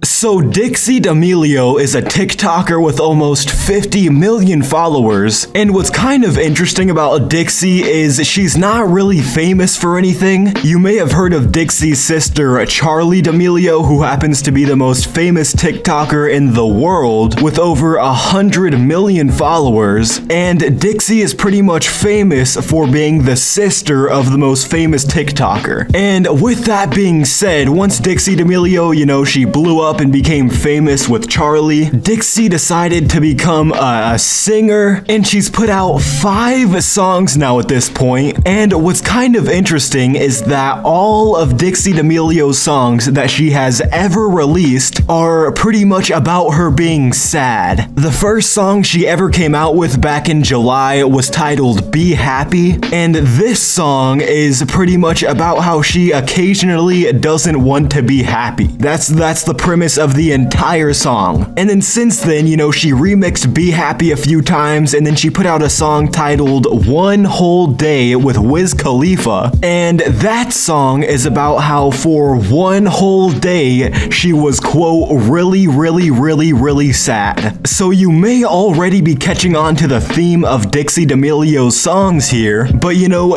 So Dixie D'Amelio is a TikToker with almost 50 million followers, and what's kind of interesting about Dixie is she's not really famous for anything. You may have heard of Dixie's sister Charli D'Amelio, who happens to be the most famous TikToker in the world with over 100 million followers, and Dixie is pretty much famous for being the sister of the most famous TikToker. And with that being said, once Dixie D'Amelio, she blew up and became famous with Charli, Dixie decided to become a singer, and she's put out 5 songs now at this point. And what's kind of interesting is that all of Dixie D'Amelio's songs that she has ever released are pretty much about her being sad. The first song she ever came out with back in July was titled Be Happy, and this song is pretty much about how she occasionally doesn't want to be happy. That's the premise of the entire song. And then since then, she remixed Be Happy a few times, and then she put out a song titled One Whole Day with Wiz Khalifa, and that song is about how for one whole day she was, quote, really sad. So you may already be catching on to the theme of Dixie D'Amelio's songs here, but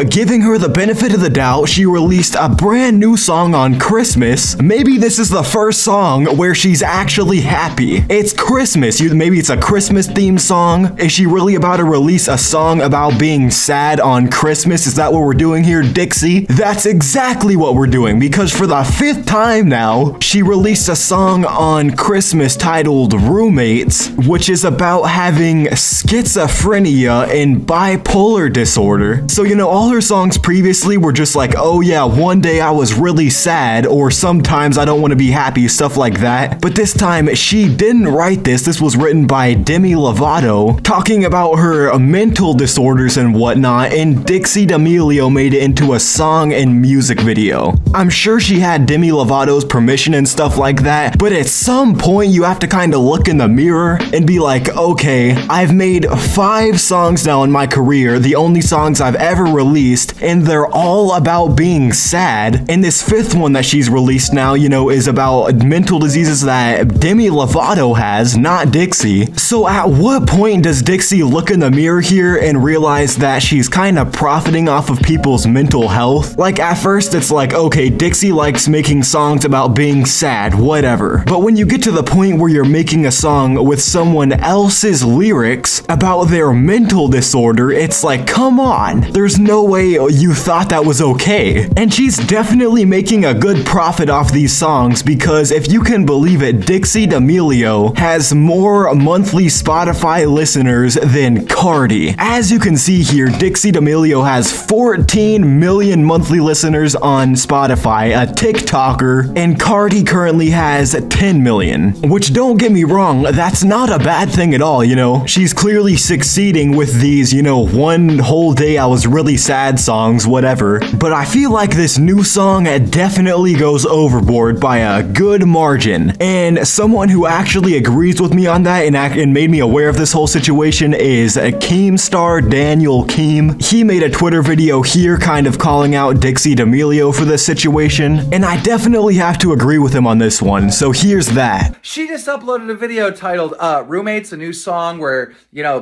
giving her the benefit of the doubt, she released a brand new song on Christmas. Maybe this is the first song where she's actually happy. It's Christmas. Maybe it's a Christmas themed song. Is she really about to release a song about being sad on Christmas? Is that what we're doing here, Dixie? That's exactly what we're doing, because for the 5th time now, she released a song on Christmas titled Roommates, which is about having schizophrenia and bipolar disorder. So, all her songs previously were just like, oh yeah, one day I was really sad, or sometimes I don't want to be happy, stuff like that. But this time, she didn't write this. This was written by Demi Lovato, talking about her mental disorders and whatnot, and Dixie D'Amelio made it into a song and music video. I'm sure she had Demi Lovato's permission and stuff like that, but at some point you have to kind of look in the mirror and be like, okay, I've made 5 songs now in my career, the only songs I've ever released, and they're all about being sad, and this 5th one that she's released now, is about mental diseases that Demi Lovato has, not Dixie. So at what point does Dixie look in the mirror here and realize that she's kind of profiting off of people's mental health? Like, at first it's like, okay, Dixie likes making songs about being sad, whatever. But when you get to the point where you're making a song with someone else's lyrics about their mental disorder, it's like, come on, there's no way you thought that was okay. And she's definitely making a good profit off these songs, because if you can believe it, Dixie D'Amelio has more monthly Spotify listeners than Cardi. As you can see here, Dixie D'Amelio has 14 million monthly listeners on Spotify, a TikToker, and Cardi currently has 10 million. Which, don't get me wrong, that's not a bad thing at all, She's clearly succeeding with these, one whole day I was really sad songs, whatever. But I feel like this new song definitely goes overboard by a good margin. And someone who actually agrees with me on that and made me aware of this whole situation is Keemstar Daniel Keem. He made a Twitter video here kind of calling out Dixie D'Amelio for this situation, and I definitely have to agree with him on this one, so here's that. She just uploaded a video titled Roommates, a new song where,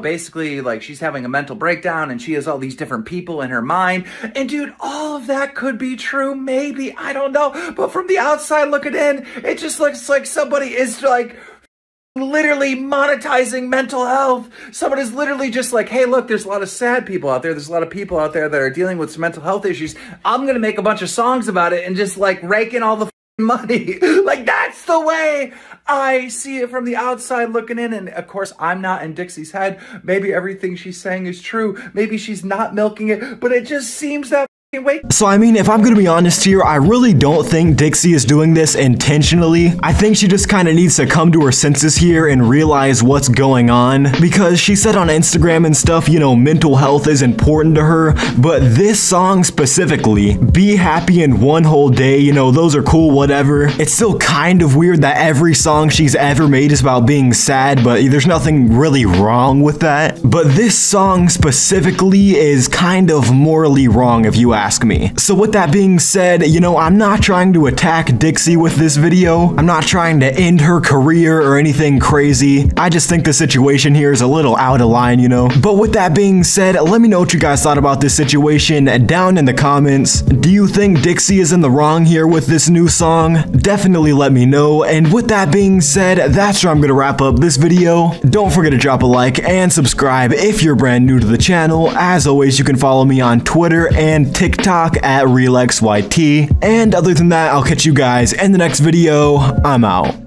basically like she's having a mental breakdown and she has all these different people in her mind. And dude, all of that could be true, maybe, I don't know, but from the outside looking in, it just looks like somebody is like literally monetizing mental health. Somebody's literally just like, hey, look, there's a lot of sad people out there. There's a lot of people out there that are dealing with some mental health issues. I'm going to make a bunch of songs about it and just like rake in all the money. Like, that's the way I see it from the outside looking in. And of course, I'm not in Dixie's head. Maybe everything she's saying is true. Maybe she's not milking it, but it just seems that So I mean, if I'm gonna be honest here, I really don't think Dixie is doing this intentionally. I think she just kind of needs to come to her senses here and realize what's going on, because she said on Instagram and stuff, mental health is important to her, but this song specifically, Be Happy in One Whole Day, those are cool, whatever. It's still kind of weird that every song she's ever made is about being sad, but there's nothing really wrong with that. But this song specifically is kind of morally wrong, if you ask ask me. So with that being said, you know, I'm not trying to attack Dixie with this video. I'm not trying to end her career or anything crazy. I just think the situation here is a little out of line, you know. But with that being said, let me know what you guys thought about this situation down in the comments. Do you think Dixie is in the wrong here with this new song? Definitely let me know. And with that being said, that's where I'm gonna wrap up this video. Don't forget to drop a like and subscribe if you're brand new to the channel. As always, you can follow me on Twitter and TikTok at RelexYT. And other than that, I'll catch you guys in the next video. I'm out.